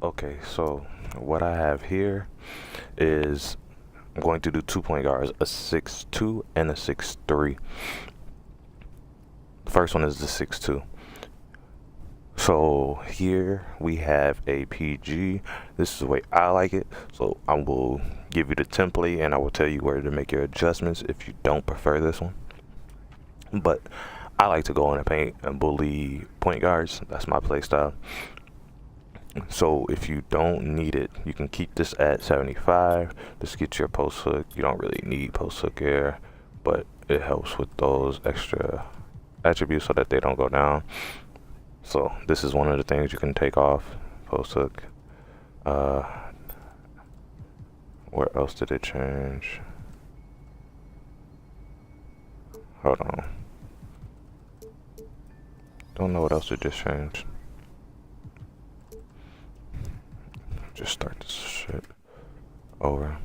Okay, so what I have here is I'm going to do 2 point guards, a 6'2" and a 6'3". The first one is the 6'2". So here we have a PG. This is the way I like it. So I will give you the template and I will tell you where to make your adjustments if you don't prefer this one. But I like to go in and paint and bully point guards. That's my play style. So if you don't need it, you can keep this at 75. Just get your post hook. You don't really need post hook here, but it helps with those extra attributes so that they don't go down. So this is one of the things you can take off, post hook. Where else did it change? Hold on. Don't know what else it just changed. Just start this shit over.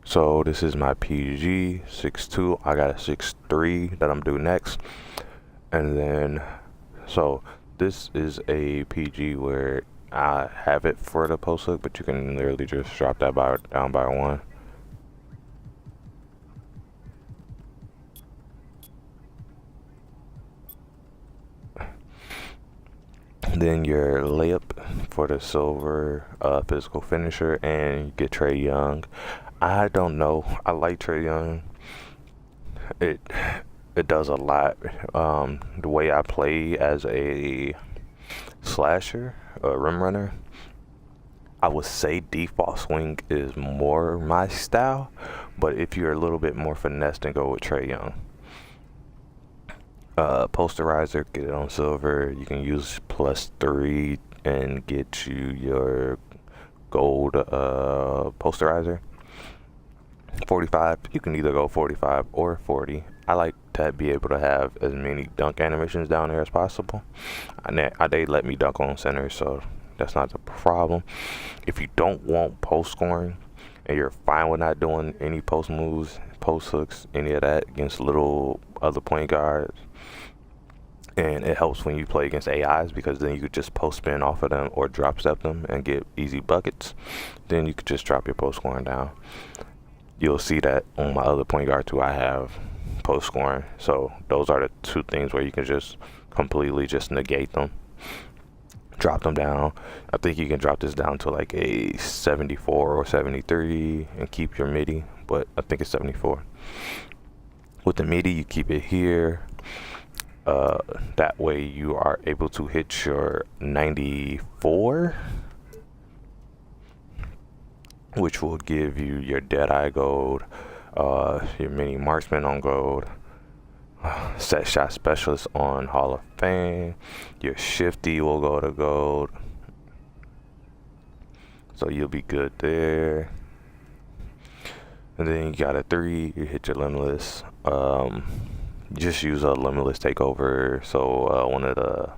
So this is my PG 6'2". I got a 6'3" that I'm doing next. And then, so this is a PG where I have it for the post hook, but you can literally just drop that down by one. Then your layup for the silver physical finisher, and you get Trae Young. I don't know. I like Trae Young. It does a lot. The way I play as a slasher, a rim runner, I would say default swing is more my style. But if you're a little bit more finesse, then go with Trae Young. Posterizer, get it on silver. You can use +3 and get you your gold posterizer. 45, you can either go 45 or 40. I like to be able to have as many dunk animations down there as possible. They let me dunk on center, so that's not the problem. If you don't want post scoring and you're fine with not doing any post moves, post hooks, any of that against little other point guards, and it helps when you play against AIs because then you could just post spin off of them or drop step them and get easy buckets. Then you could just drop your post scoring down. You'll see that on my other point guard too, I have post scoring. So those are the two things where you can just completely just negate them. Drop them down. I think you can drop this down to like a 74 or 73 and keep your MIDI, but I think it's 74. With the MIDI, you keep it here. That way you are able to hit your 94, which will give you your Deadeye gold, your mini marksman on gold, set shot specialist on Hall of Fame, your shifty will go to gold, so you'll be good there. And then you got a 3, you hit your limitless. Just use a limitless takeover, so one of the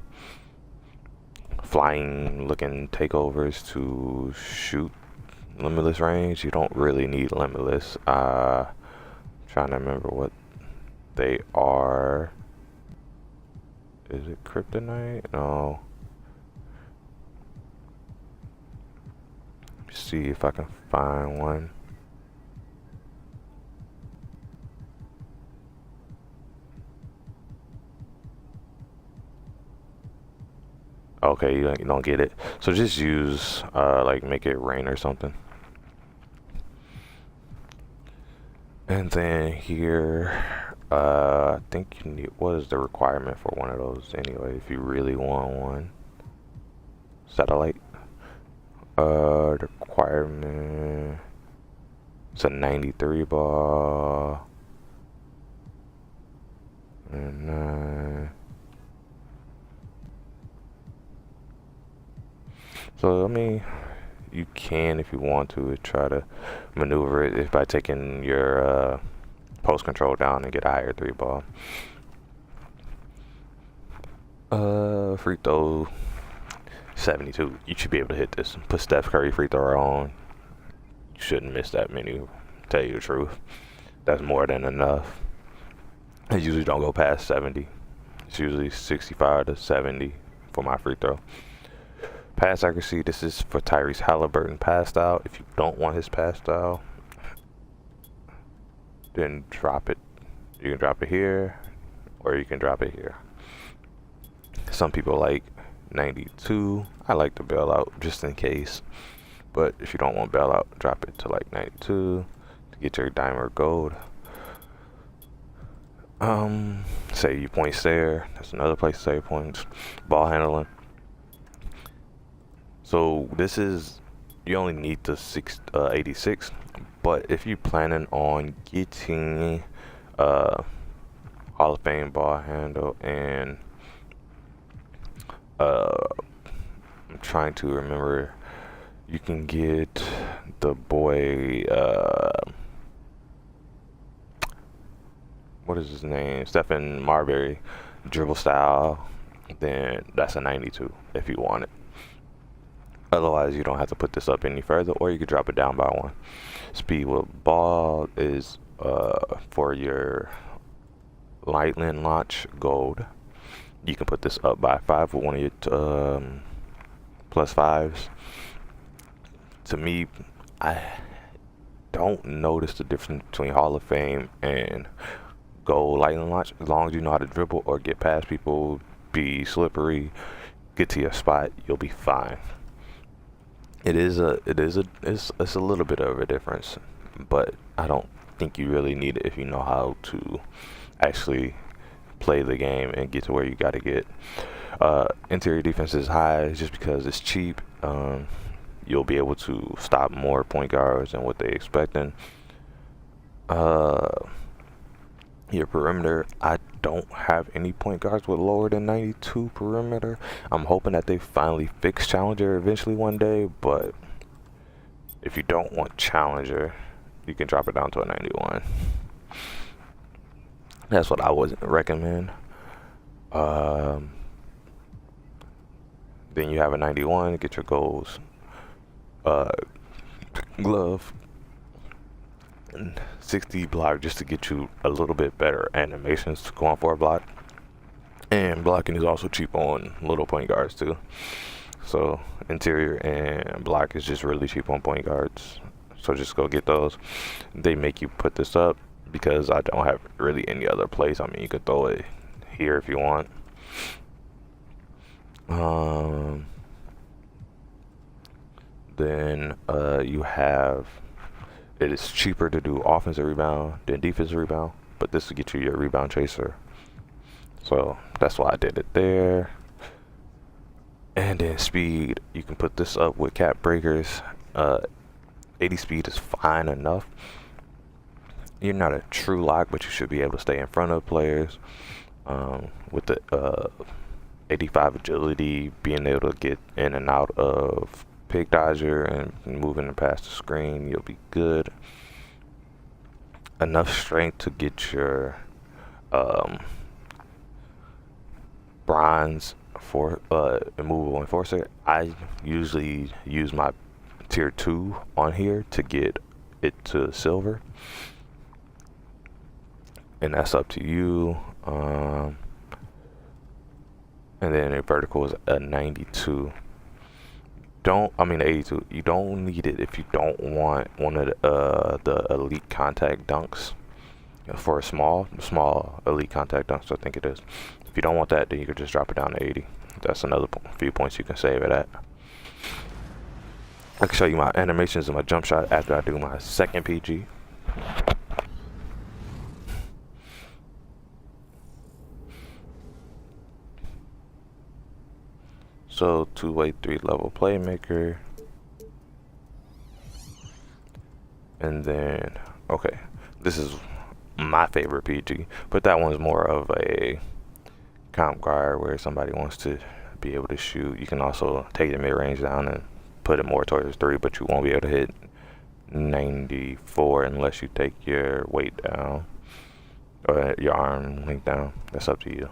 flying looking takeovers to shoot limitless range. You don't really need limitless. Trying to remember what they are. Is it kryptonite? No. Let me see if I can find one. Okay, you don't get it. So just use like make it rain or something. And then here, I think you need, what is the requirement for one of those anyway, if you really want one? Satellite. The requirement, it's a 93 ball. And so I mean, you can, if you want to, try to maneuver it by taking your post control down and get a higher 3 ball. Free throw 72. You should be able to hit this. Put Steph Curry free throw on. You shouldn't miss that many. Tell you the truth, that's more than enough. I usually don't go past 70. It's usually 65 to 70 for my free throw. Pass accuracy, this is for Tyrese Halliburton pass style. If you don't want his pass style, then drop it. You can drop it here, or you can drop it here. Some people like 92. I like the bailout just in case. But if you don't want bailout, drop it to like 92 to get your diamond or gold. Save your points there. That's another place to save points. Ball handling. So this is, you only need the 86, but if you're planning on getting Hall of Fame ball handle and I'm trying to remember, you can get the boy what is his name? Stephen Marbury dribble style, then that's a 92 if you want it. Otherwise, you don't have to put this up any further, or you could drop it down by one. Speed with ball is for your Lightning launch gold. You can put this up by 5 with one of your plus 5s. To me, I don't notice the difference between Hall of Fame and gold Lightning launch. As long as you know how to dribble or get past people, be slippery, get to your spot, you'll be fine. It's a little bit of a difference, but I don't think you really need it if you know how to actually play the game and get to where you got to get. Interior defense is high just because it's cheap. You'll be able to stop more point guards than what they expecting. Your perimeter, I don't have any point guards with lower than 92 perimeter. I'm hoping that they finally fix Challenger eventually one day, but if you don't want Challenger, you can drop it down to a 91. That's what I would recommend. Then you have a 91, get your goals. Glove. 60 block just to get you a little bit better animations to go on for a block. And blocking is also cheap on little point guards too. So interior and block is just really cheap on point guards. So just go get those. They make you put this up because I don't have really any other place. I mean, you could throw it here if you want. Then you have, it is cheaper to do offensive rebound than defensive rebound, but this will get you your rebound chaser. So that's why I did it there. And then speed, you can put this up with cap breakers. 80 speed is fine enough. You're not a true lock, but you should be able to stay in front of players. With the 85 agility, being able to get in and out of pick dodger and moving past the screen, you'll be good. Enough strength to get your bronze for immovable enforcer. I usually use my tier 2 on here to get it to silver, and that's up to you. And then a vertical is a 92. 82. You don't need it if you don't want one of the elite contact dunks for a small elite contact dunks, I think it is. If you don't want that, then you could just drop it down to 80. That's another few points you can save it at. I can show you my animations and my jump shot after I do my second PG. So 2-way 3-level playmaker. And then, okay, this is my favorite PG, but that one's more of a comp guard where somebody wants to be able to shoot. You can also take the mid-range down and put it more towards 3, but you won't be able to hit 94 unless you take your weight down or your arm length down. That's up to you.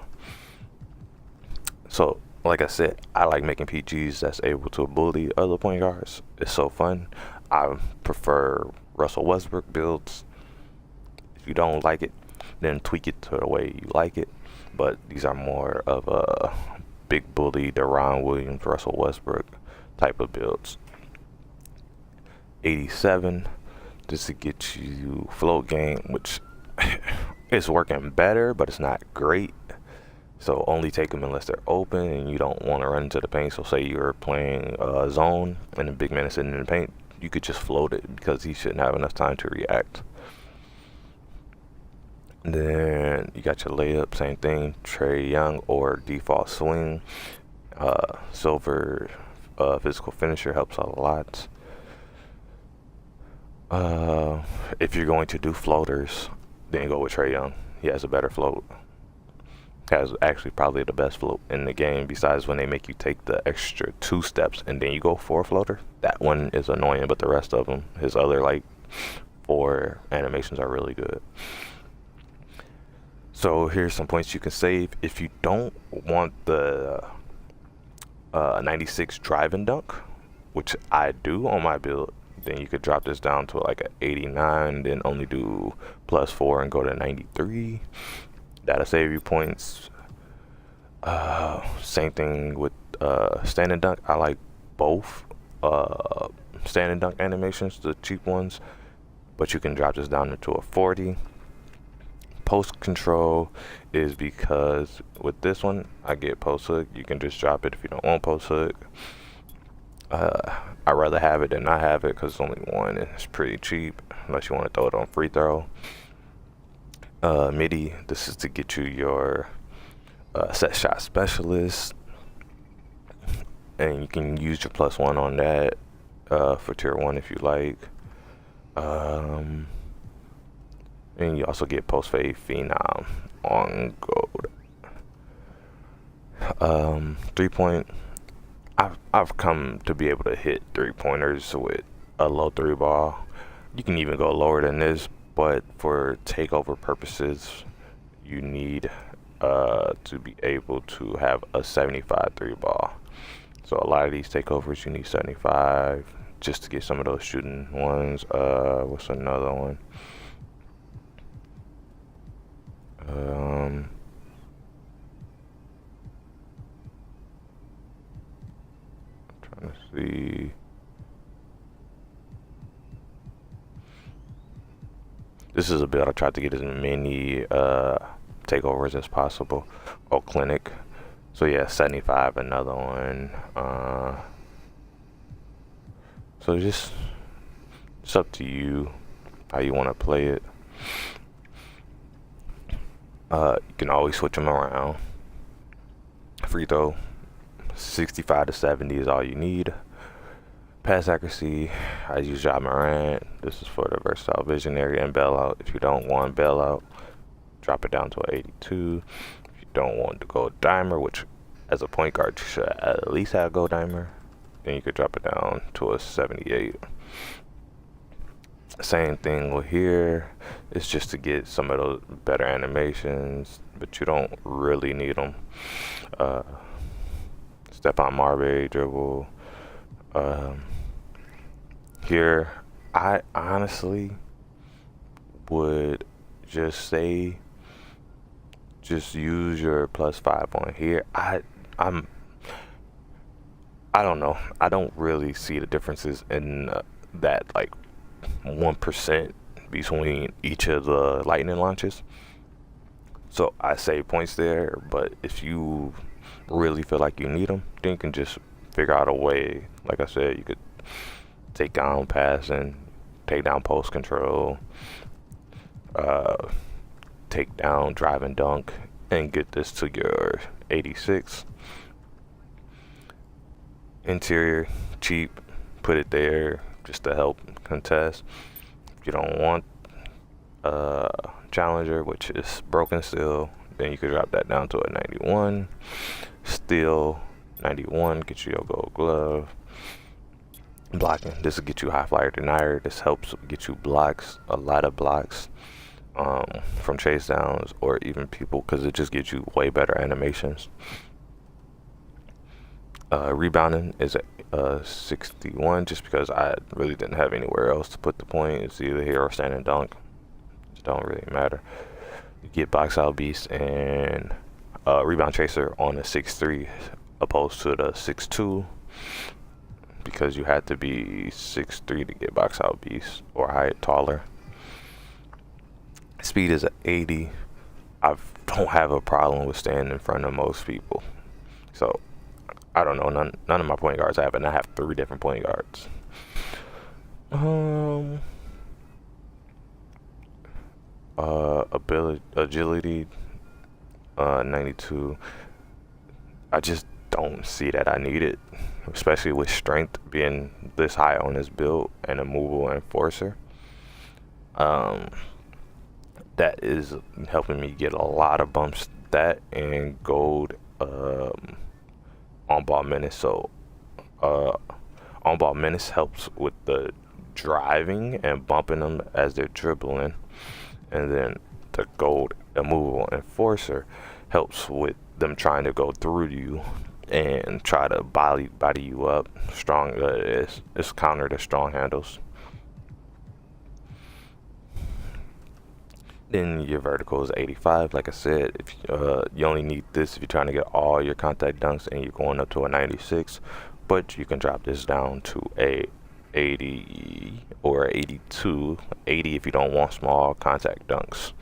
So like I said, I like making PGs that's able to bully other point guards. It's so fun. I prefer Russell Westbrook builds. If you don't like it, then tweak it to the way you like it. But these are more of a big bully, Deron Williams, Russell Westbrook type of builds. 87, just to get you float game, which is working better, but it's not great. So only take them unless they're open and you don't want to run into the paint. So say you're playing zone and the big man is sitting in the paint, you could just float it because he shouldn't have enough time to react. And then you got your layup, same thing, Trae Young or default swing. Silver physical finisher helps a lot. If you're going to do floaters, then go with Trae Young. He has a better float. Has actually probably the best float in the game, besides when they make you take the extra 2 steps and then you go for a floater. That one is annoying, but the rest of them, his other like 4 animations are really good. So here's some points you can save. If you don't want the 96 drive and dunk, which I do on my build, then you could drop this down to like an 89, then only do +4 and go to 93. That'll save you points. Same thing with stand and dunk. I like both stand and dunk animations, the cheap ones, but you can drop this down into a 40. Post control is because with this one I get post hook. You can just drop it if you don't want post hook. I'd rather have it than not have it because it's only one and it's pretty cheap unless you want to throw it on free throw. MIDI, this is to get you your set shot specialist, and you can use your +1 on that for tier 1 if you like. And you also get post fade phenom on gold. 3-point, I've come to be able to hit 3-pointers with a low 3 ball. You can even go lower than this, but for takeover purposes, you need to be able to have a 75 3 ball. So a lot of these takeovers, you need 75 just to get some of those shooting ones. What's another one? Trying to see. This is a build I tried to get as many takeovers as possible. Oh, clinic. So yeah, 75, another one. So just it's up to you how you want to play it. You can always switch them around. Free throw, 65 to 70 is all you need. Pass accuracy, I use Ja Morant. This is for the versatile visionary and bailout. If you don't want bailout, drop it down to an 82. If you don't want to go dimer, which as a point guard you should at least have go dimer, then you could drop it down to a 78. Same thing with here. It's just to get some of those better animations, but you don't really need them. Stephon Marbury dribble. Here, I honestly would just say, just use your +5 on here. I don't know. I don't really see the differences in that like 1% between each of the lightning launches. So I save points there, but if you really feel like you need them, then you can just figure out a way. Like I said, you could take down passing, take down post control, take down drive and dunk, and get this to your 86. Interior, cheap, put it there just to help contest. If you don't want Challenger, which is broken steel, then you could drop that down to a 91. Steel, 91, get you your gold glove. Blocking, this will get you high flyer denier. This helps get you blocks, a lot of blocks from chase downs or even people, because it just gives you way better animations. Rebounding is at 61, just because I really didn't have anywhere else to put the point. It's either here or stand and dunk. It don't really matter. You get box out beast and rebound chaser on a 6'3" opposed to the 6'2", because you had to be 6'3" to get box out beast or height taller. Speed is at 80. I don't have a problem with staying in front of most people. So I don't know, none of my point guards have it, and I have 3 different point guards. Agility, 92. I just don't see that I need it, especially with strength being this high on this build and a movable enforcer. That is helping me get a lot of bumps. That and gold on ball menace. So on ball menace helps with the driving and bumping them as they're dribbling, and then the gold immovable enforcer helps with them trying to go through you and try to body you up. Strong, it's counter to strong handles. Then your vertical is 85. Like I said, if you only need this if you're trying to get all your contact dunks and you're going up to a 96, but you can drop this down to a 80 or 82. 80 if you don't want small contact dunks.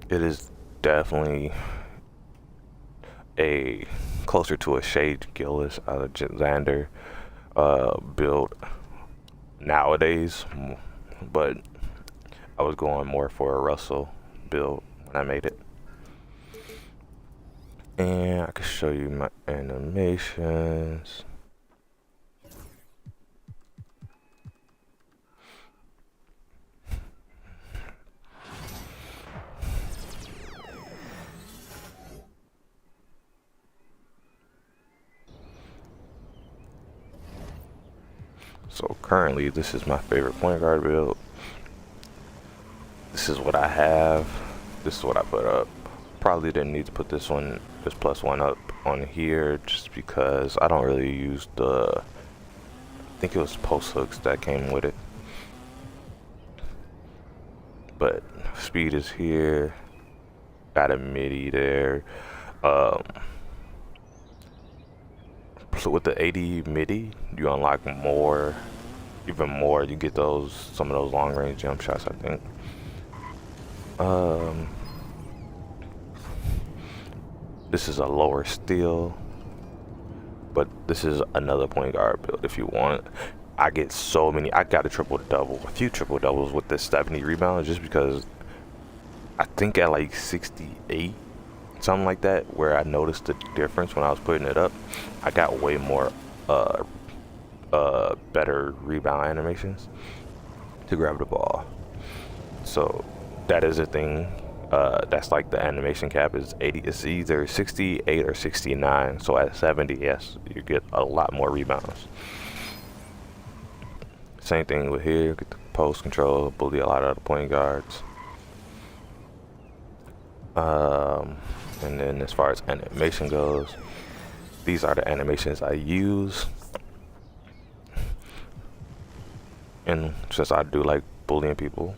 It is definitely a closer to a Shea Gilgeous-Alexander build nowadays, but I was going more for a Russell build when I made it. And I can show you my animations. So currently, this is my favorite point guard build. This is what I have. This is what I put up. Probably didn't need to put this +1 up on here just because I don't really use I think it was post hooks that came with it. But speed is here. Got a midi there. So with the 80 midi, you unlock even more. You get some of those long range jump shots, I think. This is a lower steal, but this is another point guard build if you want. I got a a few triple doubles with this 70 rebound, just because I think at like 68, something like that, where I noticed the difference when I was putting it up. I got way more better rebound animations to grab the ball. So that is a thing. That's like the animation cap is 80. It's either 68 or 69. So at 70, yes, you get a lot more rebounds. Same thing with here. Get the post control, bully a lot of the point guards. And then as far as animation goes, these are the animations I use. And since I do like bullying people,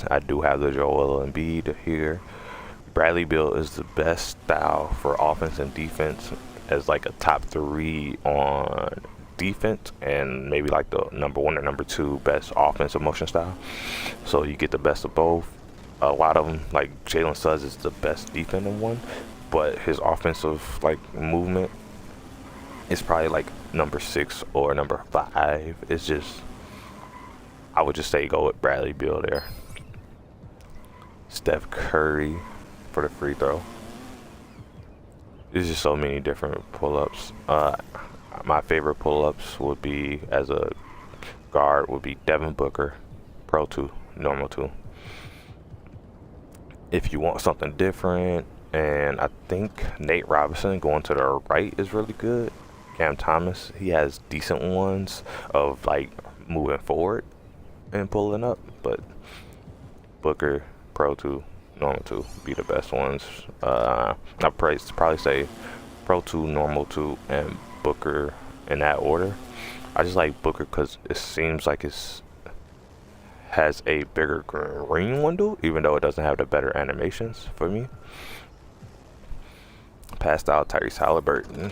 I do have the Joel Embiid here. Bradley build is the best style for offense and defense, as like a top 3 on defense and maybe like the number 1 or number 2 best offensive motion style. So you get the best of both. A lot of them, like Jalen Suggs, is the best defending one, but his offensive like movement is probably like number 6 or number 5. It's just, I would just say go with Bradley Beal there. Steph Curry for the free throw. There's just so many different pull-ups. My favorite pull-ups would be, as a guard, would be Devin Booker, Pro 2, Normal 2. If you want something different, and I think Nate Robinson going to the right is really good. Cam Thomas, he has decent ones of like moving forward and pulling up, but Booker, Pro 2, Normal 2 be the best ones. I'd probably say Pro 2, Normal 2, and Booker in that order. I just like Booker because it seems like it's has a bigger green window, even though it doesn't have the better animations for me. Passed out Tyrese Halliburton.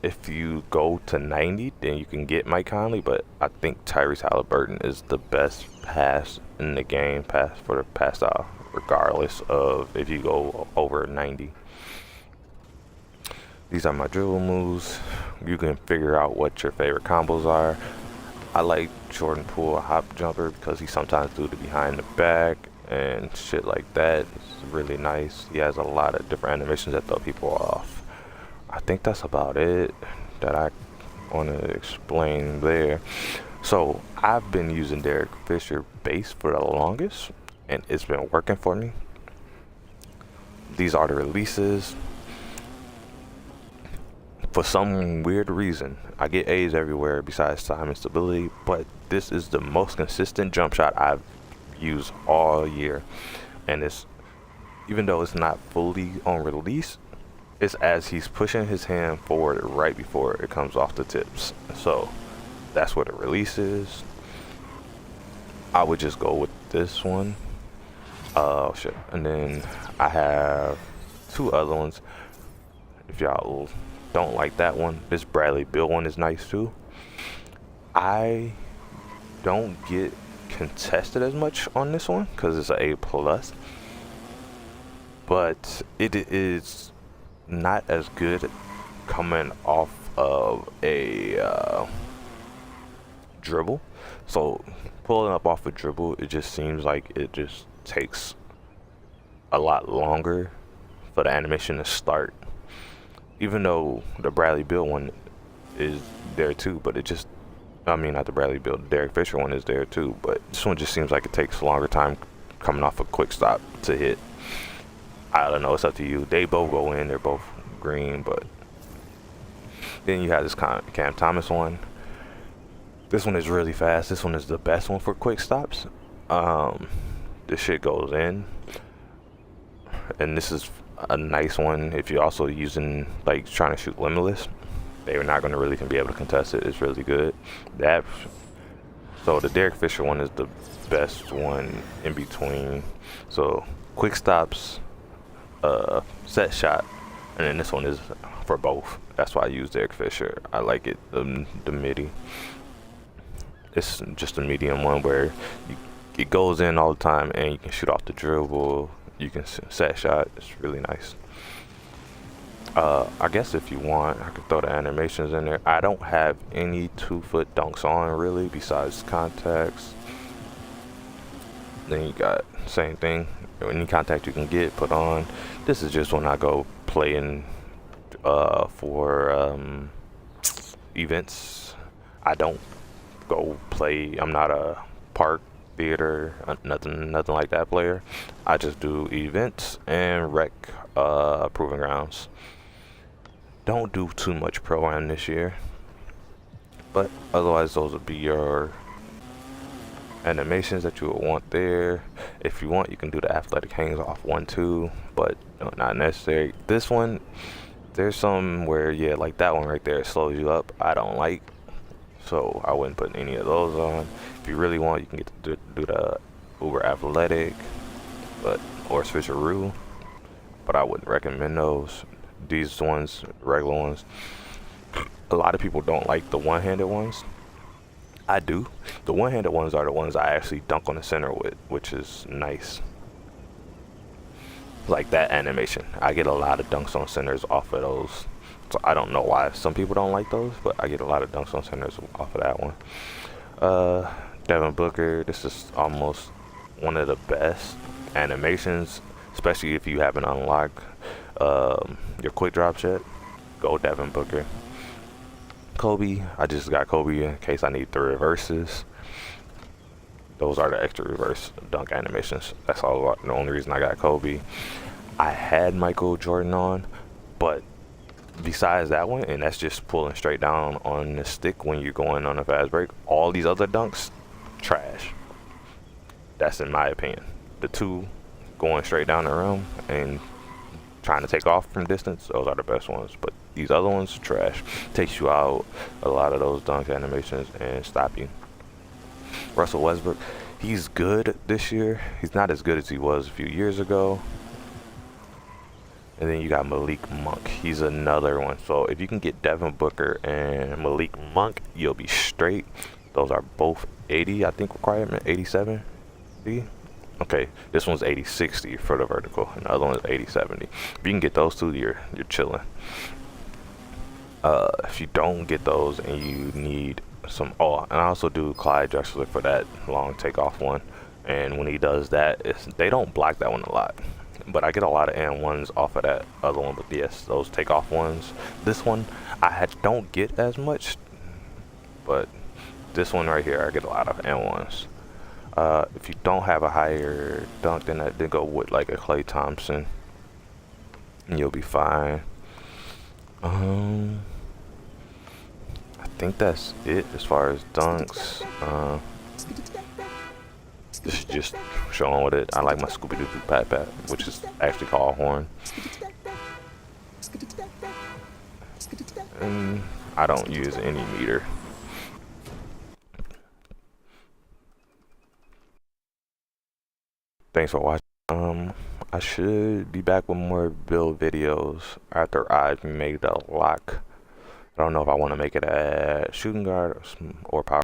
If you go to 90, then you can get Mike Conley, but I think Tyrese Halliburton is the best pass in the game, pass for the pass out, regardless of if you go over 90. These are my dribble moves. You can figure out what your favorite combos are. I like Jordan Poole hop jumper because he sometimes do the behind the back and shit like that. It's really nice. He has a lot of different animations that throw people off. I think that's about it that I want to explain there. So I've been using Derek Fisher base for the longest, and it's been working for me. These are the releases. For some weird reason, I get A's everywhere besides time and stability, but this is the most consistent jump shot I've used all year. And it's, even though it's not fully on release, it's as he's pushing his hand forward right before it comes off the tips. So that's what the release is. I would just go with this one. Oh shit. And then I have two other ones. If y'all don't like that one, this Bradley Beal one is nice too. I don't get contested as much on this one because it's an A plus, but it is not as good coming off of a dribble. So pulling up off a dribble, it just seems like it just takes a lot longer for the animation to start. Even though the Bradley Beal one is there too, but it just, I mean, not the Bradley Beal, the Derek Fisher one is there too, but this one just seems like it takes a longer time coming off a quick stop to hit. I don't know, it's up to you. They both go in, they're both green, but then you have this Cam Thomas one. This one is really fast. This one is the best one for quick stops. This shit goes in, and this is a nice one if you're also using, like, trying to shoot limitless. They're not going to really be able to contest it. It's really good. So the Derek Fisher one is the best one in between. So quick stops, set shot, and then this one is for both. That's why I use Derek Fisher. I like it, the MIDI. It's just a medium one where it goes in all the time and you can shoot off the dribble. You can set shot. It's really nice. I guess if you want, I could throw the animations in there. I don't have any 2-foot dunks on really besides contacts. Then you got same thing. Any contact you can get put on. This is just when I go playing for events. I don't go play. I'm not a park, theater, nothing like that player. I just do events and rec proving grounds. Don't do too much pro-am this year, but otherwise those would be your animations that you would want there. If you want, you can do the athletic hangs off 1-2, but not necessary. This one, there's some where, yeah, like that one right there, it slows you up. I don't like, so I wouldn't put any of those on. If you really want, you can get to do the uber athletic, or switcheroo, but I wouldn't recommend those. These ones, regular ones, a lot of people don't like the one-handed ones. I do. The one-handed ones are the ones I actually dunk on the center with, which is nice. Like that animation, I get a lot of dunks on centers off of those. So I don't know why some people don't like those, but I get a lot of dunks on centers off of that one. Devin Booker, this is almost one of the best animations, especially if you haven't unlocked your quick drop yet. Go Devin Booker. Kobe, I just got Kobe in case I need the reverses. Those are the extra reverse dunk animations. That's all. The only reason I got Kobe. I had Michael Jordan on, but besides that one, and that's just pulling straight down on the stick when you're going on a fast break, all these other dunks, trash. That's in my opinion. The two going straight down the rim and trying to take off from distance, those are the best ones. But these other ones, trash. Takes you out a lot of those dunk animations and stop you. Russell Westbrook, he's good this year. He's not as good as he was a few years ago. And then you got Malik Monk. He's another one. So if you can get Devin Booker and Malik Monk, you'll be straight. Those are both 80, I think, requirement. 87. See? Okay, this one's 80-60 for the vertical, and the other one is 80-70. If you can get those two, you're chilling. If you don't get those and you need some, oh, and I also do Clyde Drexler for that long takeoff one. And when he does that, they don't block that one a lot. But I get a lot of N1s off of that other one. But yes, those takeoff ones. This one, don't get as much. But this one right here, I get a lot of N1s. If you don't have a higher dunk than that, then go with like a Klay Thompson. And you'll be fine. I think that's it as far as dunks. This is just showing with it. I like my Scooby-Doo Pat Pat, which is actually called Horn. And I don't use any meter. Thanks for watching. I should be back with more build videos after I've made a lock. I don't know if I want to make it a shooting guard or power.